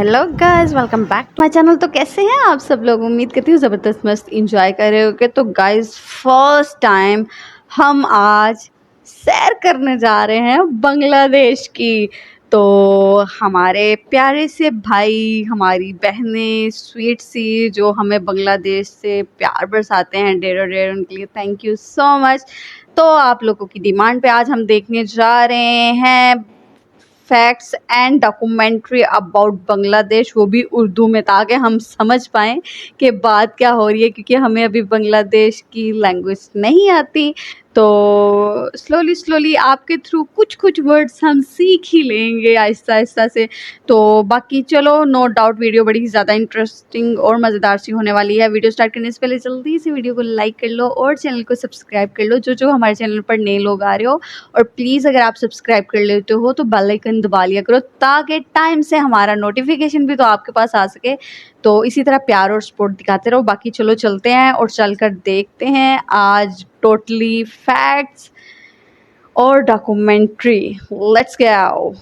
Hello guys, welcome back to my channel. तो कैसे हैं आप सब लोग? उम्मीद करती हूँ ज़बरदस्त मस्त इंजॉय कर रहे होगे। तो गाइस, फर्स्ट टाइम हम आज सैर करने जा रहे हैं बांग्लादेश की। तो हमारे प्यारे से भाई, हमारी बहनें स्वीट सी जो हमें बांग्लादेश से प्यार बरसाते हैं डेढ़ डेढ़, उनके लिए थैंक यू सो मच। तो आप लोगों की डिमांड पे आज हम देखने जा रहे हैं facts and documentary about Bangladesh, वो भी उर्दू में, ताकि हम समझ पाएँ कि बात क्या हो रही है, क्योंकि हमें अभी बांग्लादेश की लैंग्वेज नहीं आती। तो स्लोली आपके थ्रू कुछ वर्ड्स हम सीख ही लेंगे आहिस्ता से। तो बाकी चलो, नो डाउट वीडियो बड़ी ही ज़्यादा इंटरेस्टिंग और मज़ेदार सी होने वाली है। वीडियो स्टार्ट करने से पहले जल्दी से वीडियो को लाइक कर लो और चैनल को सब्सक्राइब कर लो, जो हमारे चैनल पर नए लोग आ रहे हो। और प्लीज़ अगर आप सब्सक्राइब कर लेते हो तो बेल आइकन दबा लिया करो, ताकि टाइम से हमारा नोटिफिकेशन भी तो आपके पास आ सके। तो इसी तरह प्यार और सपोर्ट दिखाते रहो। बाकी चलो चलते हैं और चलकर देखते हैं आज टोटली फैक्ट्स और डॉक्यूमेंट्री। Let's go.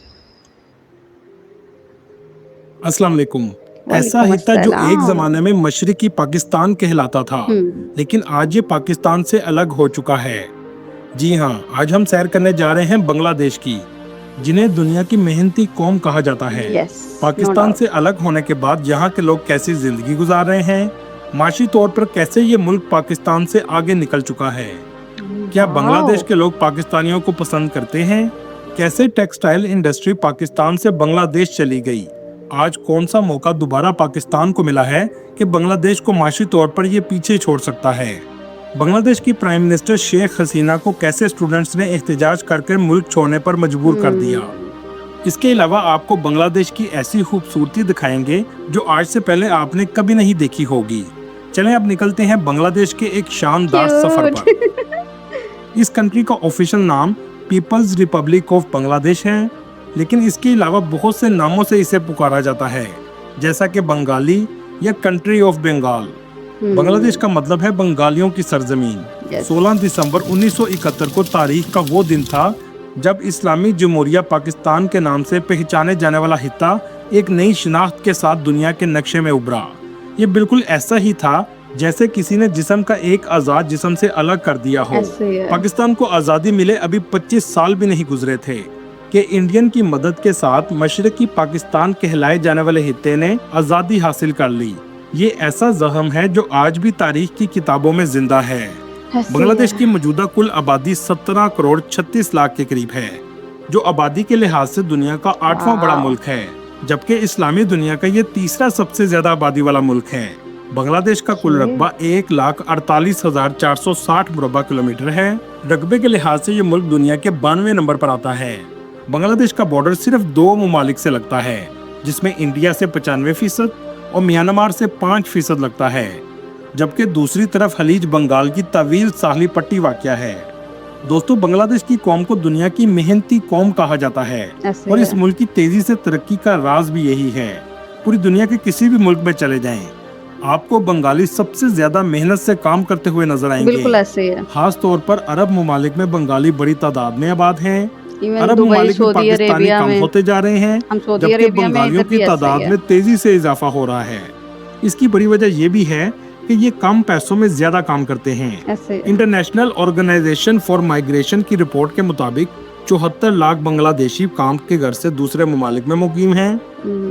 अस्सलाम वालेकुम। ऐसा वालेकुम ही था जो एक अस्सलाम। जमाने में मशरिकी पाकिस्तान कहलाता था, लेकिन आज ये पाकिस्तान से अलग हो चुका है। जी हाँ, आज हम सैर करने जा रहे हैं बांग्लादेश की, जिन्हें दुनिया की मेहनती कौम कहा जाता है। Yes, पाकिस्तान no से अलग होने के बाद यहाँ के लोग कैसी जिंदगी गुजार रहे हैं, माशी तौर पर कैसे ये मुल्क पाकिस्तान से आगे निकल चुका है। क्या बांग्लादेश के लोग पाकिस्तानियों को पसंद करते हैं? कैसे टेक्सटाइल इंडस्ट्री पाकिस्तान से बांग्लादेश चली गई? आज कौन सा मौका दोबारा पाकिस्तान को मिला है कि बांग्लादेश को माशी तौर पर ये पीछे छोड़ सकता है? बांग्लादेश की प्राइम मिनिस्टर शेख हसीना को कैसे स्टूडेंट्स ने एहतजाज करके मुल्क छोड़ने पर मजबूर कर दिया? इसके अलावा आपको बांग्लादेश की ऐसी खूबसूरती दिखाएंगे जो आज से पहले आपने कभी नहीं देखी होगी। चलें अब निकलते हैं बांग्लादेश के एक शानदार सफर पर। इस कंट्री का ऑफिशियल नाम पीपल्स रिपब्लिक ऑफ बांग्लादेश है, लेकिन इसके अलावा बहुत से नामों से इसे पुकारा जाता है, जैसा कि बंगाली या कंट्री ऑफ बंगाल। बांग्लादेश का मतलब है बंगालियों की सरजमीन। 16 दिसंबर 1971 को तारीख का वो दिन था जब इस्लामी जमहूरिया पाकिस्तान के नाम से पहचाने जाने वाला हिस्सा एक नई शिनाख्त के साथ दुनिया के नक्शे में उभरा। ये बिल्कुल ऐसा ही था जैसे किसी ने जिस्म का एक आजाद जिस्म से अलग कर दिया हो। पाकिस्तान को आज़ादी मिले अभी 25 साल भी नहीं गुजरे थे कि इंडियन की मदद के साथ मशरकी पाकिस्तान कहलाए जाने वाले हिस्से ने आज़ादी हासिल कर ली। ये ऐसा जख्म है जो आज भी तारीख की किताबों में जिंदा है। बांग्लादेश की मौजूदा कुल आबादी 17 करोड़ 36 लाख के करीब है, जो आबादी के लिहाज से दुनिया का 8वां बड़ा मुल्क है, जबकि इस्लामी दुनिया का ये तीसरा सबसे ज्यादा आबादी वाला मुल्क है। बांग्लादेश का कुल रकबा 1,48,460 मुरब्बा किलोमीटर है। रकबे के लिहाज से ये मुल्क दुनिया के 92वें नंबर पर आता है। बांग्लादेश का बॉर्डर सिर्फ 2 ममालिक से लगता है, जिसमें इंडिया से 95% और म्यांमार से 5% लगता है, जबकि दूसरी तरफ खलीज बंगाल की तवील साहली पट्टी वाक़या है। दोस्तों, बांग्लादेश की कौम को दुनिया की मेहनती कौम कहा जाता है और इस मुल्क की तेजी से तरक्की का राज भी यही है। पूरी दुनिया के किसी भी मुल्क में चले जाएं, आपको बंगाली सबसे ज्यादा मेहनत से काम करते हुए नजर आएंगे। बिल्कुल ऐसे है। खास तौर पर अरब ममालिक में बंगाली बड़ी तादाद में आबाद हैं। अरब ममालिक में पाकिस्तानी कम होते जा रहे हैं, जबकि बंगालियों की तादाद में तेजी से इजाफा हो रहा है। इसकी बड़ी वजह ये भी है कि ये कम पैसों में ज्यादा काम करते हैं। इंटरनेशनल ऑर्गेनाइजेशन फॉर माइग्रेशन की रिपोर्ट के मुताबिक 74 लाख बांग्लादेशी काम के घर से दूसरे ममालिक में मुकीम हैं,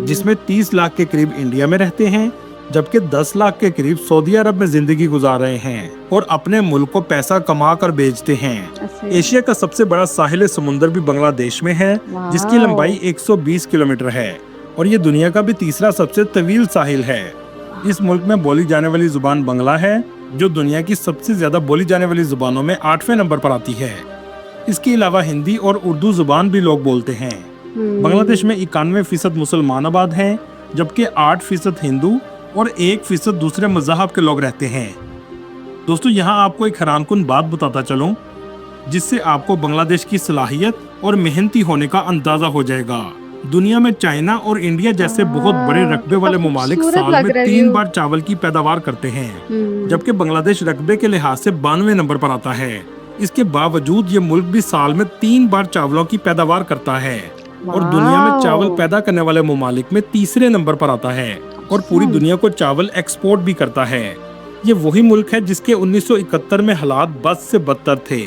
जिसमें 30 लाख के करीब इंडिया में रहते हैं, जबकि 10 लाख के करीब सऊदी अरब में जिंदगी गुजार रहे हैं और अपने मुल्क को पैसा कमा कर बेचते हैं। एशिया का सबसे बड़ा साहिल समुंदर भी बांग्लादेश में है, जिसकी लंबाई 120 किलोमीटर है और ये दुनिया का भी तीसरा सबसे तवील साहिल है। इस मुल्क में बोली जाने वाली जुबान बंगला है, जो दुनिया की सबसे ज्यादा बोली जाने वाली जुबानों में 8वें नंबर पर आती है। इसके अलावा हिंदी और उर्दू जुबान भी लोग बोलते हैं। बांग्लादेश में 91% मुसलमान आबाद हैं, जबकि 8% हिंदू और 1% दूसरे मज़हब के लोग रहते हैं। दोस्तों, यहाँ आपको एक हैरानकुन बात बताता चलूं, जिससे आपको बांग्लादेश की सलाहियत और मेहनती होने का अंदाजा हो जाएगा। दुनिया में चाइना और इंडिया जैसे बहुत बड़े रकबे वाले ममालिक साल में 3 बार चावल की पैदावार करते हैं, जबकि बांग्लादेश रकबे के लिहाज से 92वें नंबर पर आता है। इसके बावजूद ये मुल्क भी साल में 3 बार चावलों की पैदावार करता है। और दुनिया में चावल पैदा करने वाले ममालिक में तीसरे नंबर पर आता है और पूरी दुनिया को चावल एक्सपोर्ट भी करता है। ये वही मुल्क है जिसके 1971 में हालात बद से बदतर थे।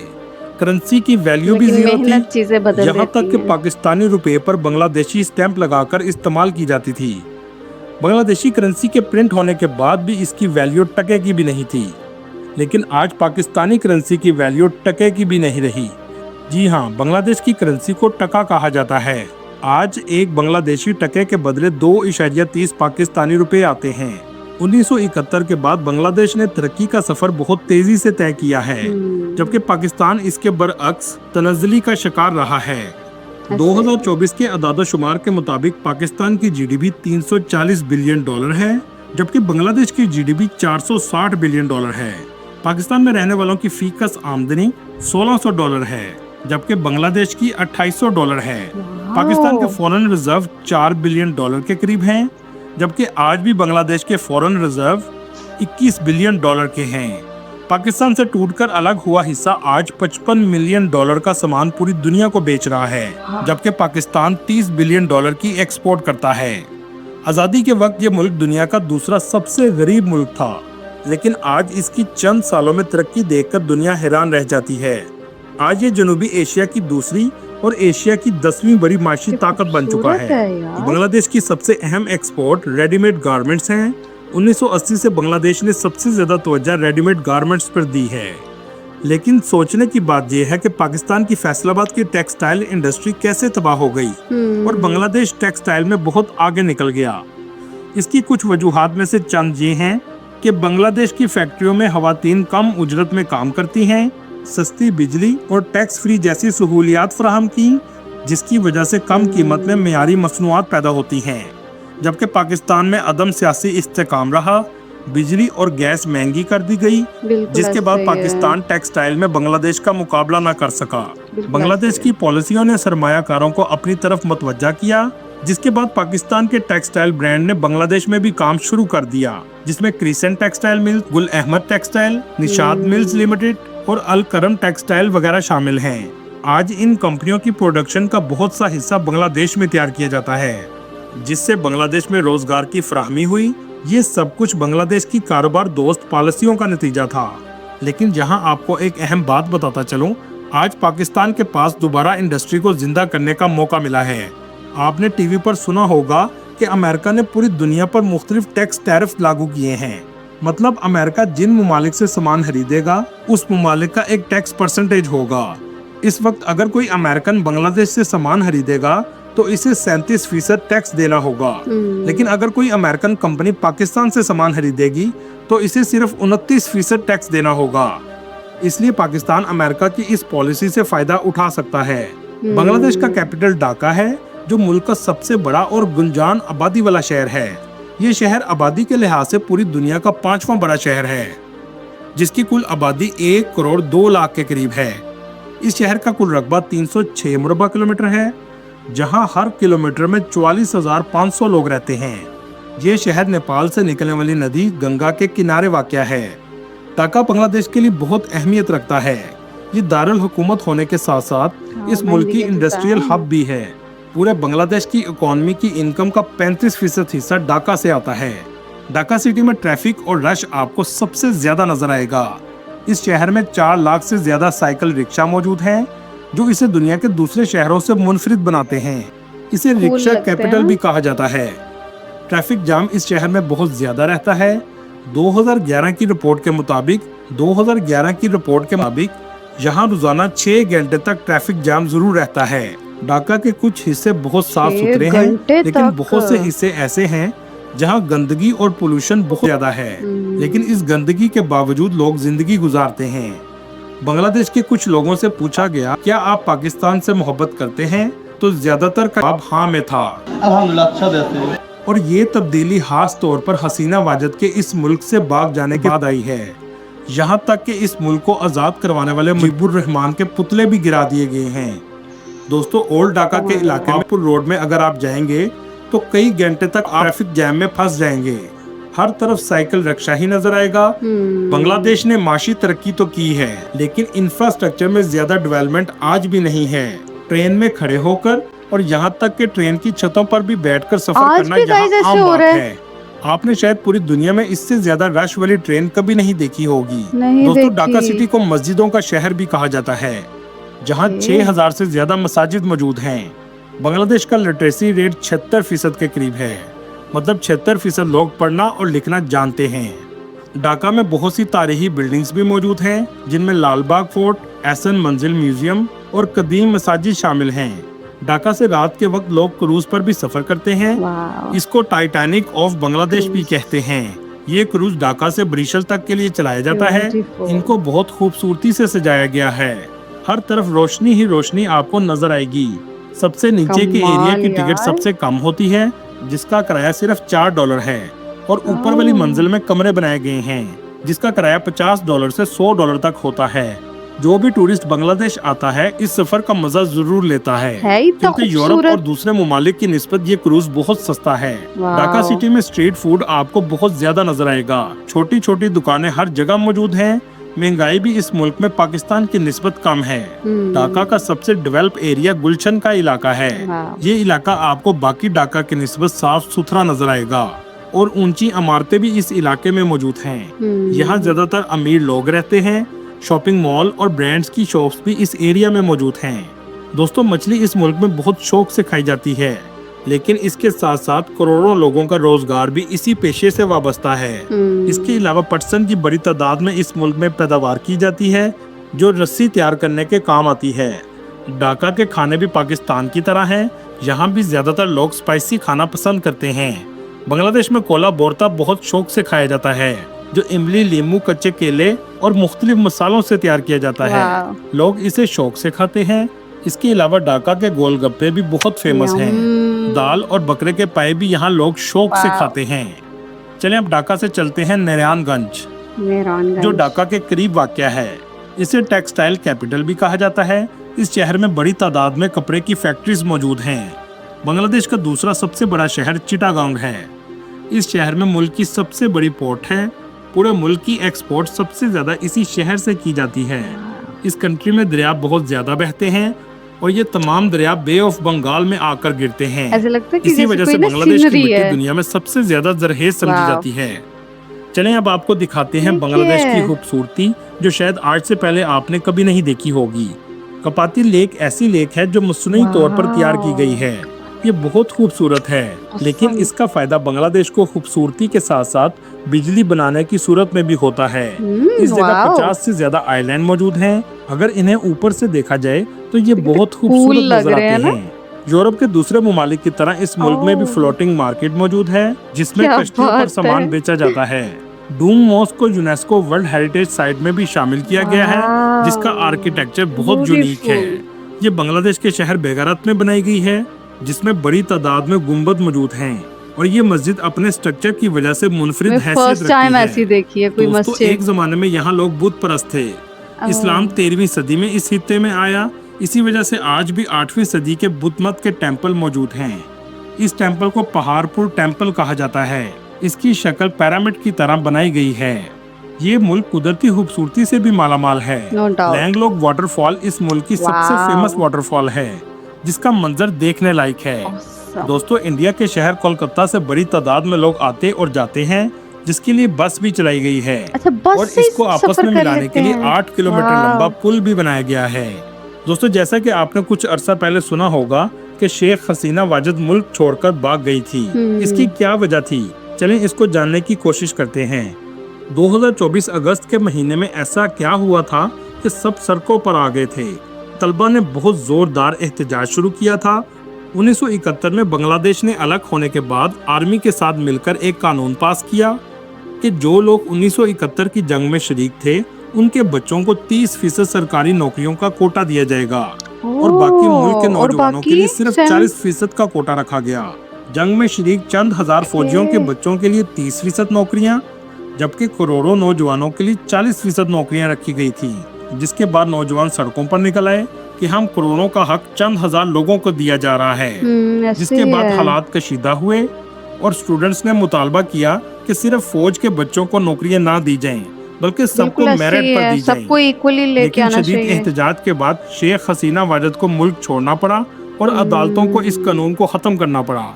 करेंसी की वैल्यू भी जीरो थी, यहाँ तक कि पाकिस्तानी रुपए पर बांग्लादेशी स्टैंप लगाकर इस्तेमाल की जाती थी। बांग्लादेशी करेंसी के प्रिंट होने के बाद भी इसकी वैल्यू टके की भी नहीं थी, लेकिन आज पाकिस्तानी करेंसी की वैल्यू टके की भी नहीं रही। जी हाँ, बांग्लादेश की करेंसी को टका कहा जाता है। आज एक बांग्लादेशी टके के बदले 2.30 पाकिस्तानी रुपए आते हैं। 1971 के बाद बांग्लादेश ने तरक्की का सफर बहुत तेजी से तय किया है, जबकि पाकिस्तान इसके बरअक्स तनज़्ज़ुली का शिकार रहा है। 2024 के अदाद-ओ-शुमार के मुताबिक पाकिस्तान की जीडीपी $340 बिलियन है, जबकि बांग्लादेश की जीडीपी $460 बिलियन है। पाकिस्तान में रहने वालों की फीकस आमदनी $1600 है, जबकि बांग्लादेश की $2800 है। पाकिस्तान के फॉरेन रिजर्व $4 बिलियन के करीब हैं, जबकि आज भी बांग्लादेश के फॉरेन रिजर्व $21 बिलियन के हैं। पाकिस्तान से टूटकर अलग हुआ हिस्सा आज $55 मिलियन का सामान पूरी दुनिया को बेच रहा है, जबकि पाकिस्तान $30 बिलियन की एक्सपोर्ट करता है। आज़ादी के वक्त ये मुल्क दुनिया का दूसरा सबसे गरीब मुल्क था, लेकिन आज इसकी चंद सालों में तरक्की देखकर दुनिया हैरान रह जाती है। आज ये जनूबी एशिया की दूसरी और एशिया की 10वीं बड़ी माशी ताकत बन चुका है। बांग्लादेश की सबसे अहम एक्सपोर्ट रेडीमेड गारमेंट्स हैं। 1980 से बांग्लादेश ने सबसे ज्यादा तवज्जो रेडीमेड गारमेंट्स पर दी है। लेकिन सोचने की बात यह है कि पाकिस्तान की फैसलाबाद की टेक्सटाइल इंडस्ट्री कैसे तबाह हो गई और बांग्लादेश टेक्सटाइल में बहुत आगे निकल गया। इसकी कुछ वजूहात में से चंद ये हैं कि बांग्लादेश की फैक्ट्रियों में खवातीन कम उजरत में काम करती हैं, सस्ती बिजली और टैक्स फ्री जैसी सहूलियात फराहम की, जिसकी वजह से कम कीमत में मियारी मसनूआत पैदा होती हैं। जबकि पाकिस्तान में अदम सियासी इस्तेकाम रहा, बिजली और गैस महंगी कर दी गई, जिसके बाद पाकिस्तान टेक्सटाइल में बांग्लादेश का मुकाबला न कर सका। बांग्लादेश की पॉलिसियों ने सरमायाकारों को अपनी तरफ मतवज्जा किया, जिसके बाद पाकिस्तान के टेक्सटाइल ब्रांड ने बांग्लादेश में भी काम शुरू कर दिया, जिसमें crescent Textile Mills, Gul Ahmed Textile, Nishat Mills Limited और अल करम टेक्सटाइल वगैरह शामिल हैं। आज इन कंपनियों की प्रोडक्शन का बहुत सा हिस्सा बांग्लादेश में तैयार किया जाता है, जिससे बांग्लादेश में रोजगार की फराहमी हुई। ये सब कुछ बांग्लादेश की कारोबार दोस्त पॉलिसियों का नतीजा था। लेकिन जहां आपको एक अहम बात बताता चलूं, आज पाकिस्तान के पास दोबारा इंडस्ट्री को जिंदा करने का मौका मिला है। आपने टीवी पर सुना होगा कि अमेरिका ने पूरी दुनिया पर मुख्तलिफ टैक्स टैरिफ लागू किए हैं। मतलब अमेरिका जिन ममालिक से सामान खरीदेगा, उस ममालिक का एक टैक्स परसेंटेज होगा। इस वक्त अगर कोई अमेरिकन बांग्लादेश से सामान खरीदेगा तो इसे 37% टैक्स देना होगा, लेकिन अगर कोई अमेरिकन कंपनी पाकिस्तान से सामान खरीदेगी तो इसे सिर्फ 29% टैक्स देना होगा। इसलिए पाकिस्तान अमेरिका की इस पॉलिसी से फायदा उठा सकता है। बांग्लादेश का कैपिटल ढाका है, जो मुल्क का सबसे बड़ा और गुंजान आबादी वाला शहर है। ये शहर आबादी के लिहाज से पूरी दुनिया का 5वां बड़ा शहर है, जिसकी कुल आबादी 1 करोड़ 2 लाख के करीब है। इस शहर का कुल रकबा 306 मुरबा किलोमीटर है, जहां हर किलोमीटर में 44,500 लोग रहते हैं। ये शहर नेपाल से निकलने वाली नदी गंगा के किनारे वाक़या है। ढाका बांग्लादेश के लिए बहुत अहमियत रखता है। ये दारुल हुकूमत होने के साथ साथ इस मुल्क की इंडस्ट्रियल हब भी है। पूरे बांग्लादेश की इकोनॉमी की इनकम का 35% हिस्सा ढाका से आता है। ढाका सिटी में ट्रैफिक और रश आपको सबसे ज्यादा नजर आएगा। इस शहर में 4 लाख से ज्यादा साइकिल रिक्शा मौजूद हैं, जो इसे दुनिया के दूसरे शहरों से मुनफरिद बनाते हैं। इसे रिक्शा कैपिटल भी कहा जाता है। ट्रैफिक जाम इस शहर में बहुत ज्यादा रहता है। 2011 की रिपोर्ट के मुताबिक यहाँ रोजाना 6 घंटे तक ट्रैफिक जाम जरूर रहता है। ढाका के कुछ हिस्से बहुत साफ सुथरे हैं, लेकिन बहुत से हिस्से ऐसे हैं जहाँ गंदगी और पोल्यूशन बहुत ज्यादा है। लेकिन इस गंदगी के बावजूद लोग जिंदगी गुजारते हैं। बांग्लादेश के कुछ लोगों से पूछा गया, क्या आप पाकिस्तान से मोहब्बत करते हैं, तो ज्यादातर का जवाब हाँ में था। अल्हम्दुलिल्लाह, अच्छा देते हैं। और ये तब्दीली खास तौर पर हसीना वाजिद के इस मुल्क से भाग जाने के बाद आई है। यहाँ तक कि इस मुल्क को आजाद करवाने वाले मुजीबुर रहमान के पुतले भी गिरा दिए गए हैं। दोस्तों, ओल्ड ढाका के इलाके में रोड में अगर आप जाएंगे तो कई घंटे तक ट्रैफिक जैम में फंस जाएंगे। हर तरफ साइकिल रिक्शा ही नजर आएगा। बांग्लादेश ने माशी तरक्की तो की है, लेकिन इंफ्रास्ट्रक्चर में ज्यादा डेवलपमेंट आज भी नहीं है। ट्रेन में खड़े होकर और यहाँ तक कि ट्रेन की छतों पर भी बैठकर सफर आज करना भी यहाँ guys ऐसे आम हो बात रहा है। है। आपने शायद पूरी दुनिया में इससे ज्यादा रश वाली ट्रेन कभी नहीं देखी होगी। नहीं दोस्तों, ढाका देखी। सिटी को मस्जिदों का शहर भी कहा जाता है, जहाँ 6000 से ज्यादा मसाजिद मौजूद हैं। बांग्लादेश का लिटरेसी रेट 76% के करीब है, मतलब 76% लोग पढ़ना और लिखना जानते हैं। ढाका में बहुत सी तारीखी बिल्डिंग्स भी मौजूद हैं, जिनमें लालबाग फोर्ट, एहसन मंजिल म्यूजियम और कदीम मसाजिद शामिल हैं। ढाका से रात के वक्त लोग क्रूज पर भी सफर करते हैं। वाह। इसको टाइटैनिक ऑफ बांग्लादेश भी कहते हैं। ये क्रूज ढाका से ब्रिशल तक के लिए चलाया जाता है। Beautiful। इनको बहुत खूबसूरती से सजाया गया है। हर तरफ रोशनी ही रोशनी आपको नजर आएगी। सबसे नीचे के एरिया कमाल की टिकट यार। सबसे कम होती है, जिसका किराया सिर्फ $4 है। और ऊपर वाली मंजिल में कमरे बनाए गए हैं, जिसका किराया $50 से $100 तक होता है। जो भी टूरिस्ट बांग्लादेश आता है, इस सफर का मजा जरूर लेता है, ही तो क्योंकि यूरोप खूबसूरत। और दूसरे ममालिक की निस्बत ये क्रूज बहुत सस्ता है। वाह। ढाका सिटी में स्ट्रीट फूड आपको बहुत ज्यादा नजर आएगा। छोटी छोटी दुकानें हर जगह मौजूद हैं। महंगाई भी इस मुल्क में पाकिस्तान की निस्बत कम है। ढाका का सबसे डेवलप एरिया गुलशन का इलाका है। वाह। ये इलाका आपको बाकी ढाका की निस्बत साफ सुथरा नजर आएगा और ऊंची इमारतें भी इस इलाके में मौजूद हैं। यहाँ ज्यादातर अमीर लोग रहते हैं। शॉपिंग मॉल और ब्रांड्स की शॉप्स भी इस एरिया में मौजूद हैं। दोस्तों, मछली इस मुल्क में बहुत शौक से खाई जाती है, लेकिन इसके साथ साथ करोड़ों लोगों का रोजगार भी इसी पेशे से वाबस्ता है। इसके अलावा पटसन की बड़ी तादाद में इस मुल्क में पैदावार की जाती है, जो रस्सी तैयार करने के काम आती है। ढाका के खाने भी पाकिस्तान की तरह हैं। यहाँ भी ज्यादातर लोग स्पाइसी खाना पसंद करते हैं। बांग्लादेश में कोला बोरता बहुत शौक से खाया जाता है, जो इमली, लीमू, कच्चे केले और मुख्तलिफ मसालों से तैयार किया जाता है। लोग इसे शौक से खाते हैं। इसके अलावा ढाका के गोलगप्पे भी बहुत फेमस हैं। दाल और बकरे के पाए भी यहाँ लोग शौक से खाते हैं। चलें अब ढाका से चलते हैं नारायणगंज, जो ढाका के करीब वाक़या है। इसे टेक्सटाइल कैपिटल भी कहा जाता है। इस शहर में बड़ी तादाद में कपड़े की फैक्ट्रीज मौजूद हैं। बांग्लादेश का दूसरा सबसे बड़ा शहर चिटागांग है। इस शहर में मुल्क की सबसे बड़ी पोर्ट है। पूरे मुल्क की एक्सपोर्ट सबसे ज्यादा इसी शहर से की जाती है। इस कंट्री में दरिया बहुत ज्यादा बहते हैं और ये तमाम दरिया बे ऑफ बंगाल में आकर गिरते हैं। ऐसे लगता है कि इसी वजह से बांग्लादेश की मिट्टी है। दुनिया में सबसे ज्यादा जरहेज समझी जाती है। चलें अब आपको दिखाते हैं बांग्लादेश की खूबसूरती, जो शायद आज से पहले आपने कभी नहीं देखी होगी। कपाती लेक ऐसी लेक है जो मसनूई तौर पर तैयार की गई है। ये बहुत खूबसूरत है, लेकिन इसका फायदा बांग्लादेश को खूबसूरती के साथ साथ बिजली बनाने की सूरत में भी होता है। इस जगह 50 से ज्यादा आइलैंड मौजूद हैं। अगर इन्हें ऊपर से देखा जाए तो ये बहुत खूबसूरत नजर आते हैं। यूरोप के दूसरे ममालिक की तरह इस मुल्क में भी फ्लोटिंग मार्केट मौजूद है, जिसमें कश्तियों पर सामान बेचा जाता है। डूम मॉस्क को यूनेस्को वर्ल्ड हेरिटेज साइट में भी शामिल किया गया है, जिसका आर्किटेक्चर बहुत यूनिक है। ये बांग्लादेश के शहर बेगारत में बनाई गई है, जिसमें बड़ी तादाद में गुंबद मौजूद हैं और ये मस्जिद अपने स्ट्रक्चर की वजह से मुनफरिद हैसियत रखती है। दोस्तों, एक जमाने में यहाँ लोग बुत परस्त थे। इस्लाम 13वीं सदी में इस खित्ते में आया। इसी वजह से आज भी 8वीं सदी के बुद्ध मत के टेम्पल मौजूद हैं। इस टेम्पल को पहाड़पुर टेम्पल कहा जाता है। इसकी शक्ल पिरामिड की तरह बनाई गई है। ये मुल्क कुदरती खूबसूरती से भी मालामाल है। लैंगलोक वाटरफॉल इस मुल्क की सबसे फेमस वाटरफॉल है, जिसका मंजर देखने लायक है। दोस्तों, इंडिया के शहर कोलकाता से बड़ी तादाद में लोग आते और जाते हैं, जिसके लिए बस भी चलाई गई है। और इसको आपस में मिलाने के लिए 8 किलोमीटर लंबा पुल भी बनाया गया है। दोस्तों, जैसा कि आपने कुछ अरसा पहले सुना होगा कि शेख हसीना वाजिद मुल्क छोड़कर भाग गई थी। इसकी क्या वजह थी, चलें इसको जानने की कोशिश करते हैं। 2024 अगस्त के महीने में ऐसा क्या हुआ था कि सब सड़कों पर आ गए थे। तलबा ने बहुत जोरदार एहतजाज शुरू किया था। 1971 में बांग्लादेश ने अलग होने के बाद आर्मी के साथ मिलकर एक कानून पास किया कि जो लोग 1971 की जंग में शरीक थे, उनके बच्चों को 30% सरकारी नौकरियों का कोटा दिया जाएगा और बाकी मुल्क के नौजवानों के लिए सिर्फ 40% का कोटा रखा गया। जंग में शरीक चंद हजार फौजियों के बच्चों के लिए 30% नौकरियां, जबकि करोड़ों नौजवानों के लिए 40% नौकरियां रखी गई थी। जिसके बाद नौजवान सड़कों पर निकल आए कि हम करोड़ों का हक चंद हजार लोगों को दिया जा रहा है। जिसके बाद हालात कशीदा हुए और स्टूडेंट्स ने मुतालबा किया कि सिर्फ फौज के बच्चों को नौकरियां ना दी जाएं, बल्कि सबको मेरिट पर दी जाएं। सबको इक्वली लेके आना चाहिए। शदीद एहतजाज के बाद शेख हसीना वाजिद को मुल्क छोड़ना पड़ा और अदालतों को इस कानून को ख़त्म करना पड़ा।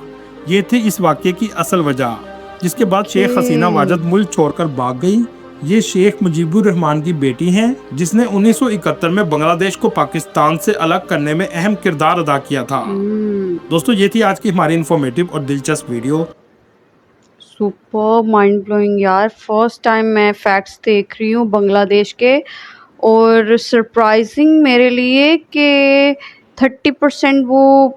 ये थी इस वाक़ये की असल वजह, जिसके बाद शेख हसीना वाजद मुल्क छोड़कर भाग गई। ये शेख मुजीबुर रहमान की बेटी हैं, जिसने 1971 में बांग्लादेश को पाकिस्तान से अलग करने में अहम किरदार अदा किया था। दोस्तों, ये थी आज की हमारी इन्फॉर्मेटिव और दिलचस्प वीडियो। सुपर माइंड ब्लोइंग यार, फर्स्ट टाइम मैं फैक्ट्स देख रही हूँ बांग्लादेश के, और सरप्राइजिंग मेरे लिए कि 30% वो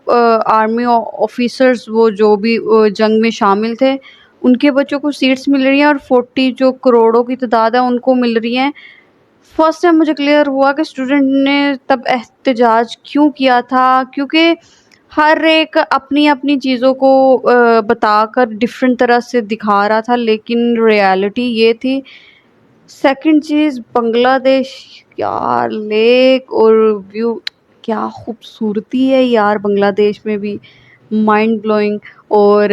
आर्मी ऑफिसर्स, वो जो भी जंग में शामिल थे, उनके बच्चों को सीट्स मिल रही हैं, और 40 जो करोड़ों की तादाद है उनको मिल रही हैं। फर्स्ट टाइम मुझे क्लियर हुआ कि स्टूडेंट ने तब एहतजाज क्यों किया था, क्योंकि हर एक अपनी अपनी चीज़ों को बताकर डिफरेंट तरह से दिखा रहा था, लेकिन रियलिटी ये थी। सेकंड चीज़, बांग्लादेश यार, लेक और व्यू, क्या खूबसूरती है यार बांग्लादेश में भी, माइंड ब्लोइंग। और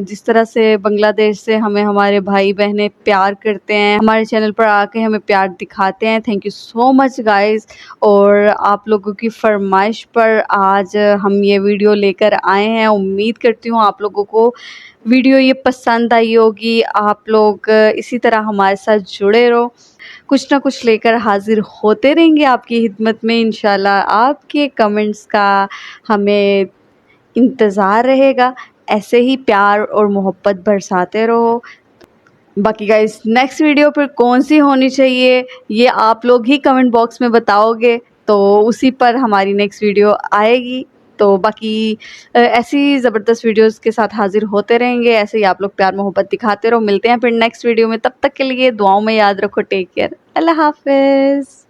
जिस तरह से बांग्लादेश से हमें हमारे भाई बहनें प्यार करते हैं, हमारे चैनल पर आके हमें प्यार दिखाते हैं, thank you so much guys. और आप लोगों की फरमाइश पर आज हम ये वीडियो लेकर आए हैं। उम्मीद करती हूँ आप लोगों को वीडियो ये पसंद आई होगी। आप लोग इसी तरह हमारे साथ जुड़े रहो, कुछ ना कुछ लेकर हाजिर होते रहेंगे आपकी खिदमत में इंशाल्लाह। आपके कमेंट्स का हमें इंतज़ार रहेगा, ऐसे ही प्यार और मोहब्बत बरसाते रहो। बाकी गाइस, नेक्स्ट वीडियो फिर कौन सी होनी चाहिए ये आप लोग ही कमेंट बॉक्स में बताओगे, तो उसी पर हमारी नेक्स्ट वीडियो आएगी। तो बाकी ऐसी ज़बरदस्त वीडियोस के साथ हाजिर होते रहेंगे, ऐसे ही आप लोग प्यार मोहब्बत दिखाते रहो। मिलते हैं फिर नेक्स्ट वीडियो में, तब तक के लिए दुआओं में याद रखो। टेक केयर, अल्लाह हाफिज़।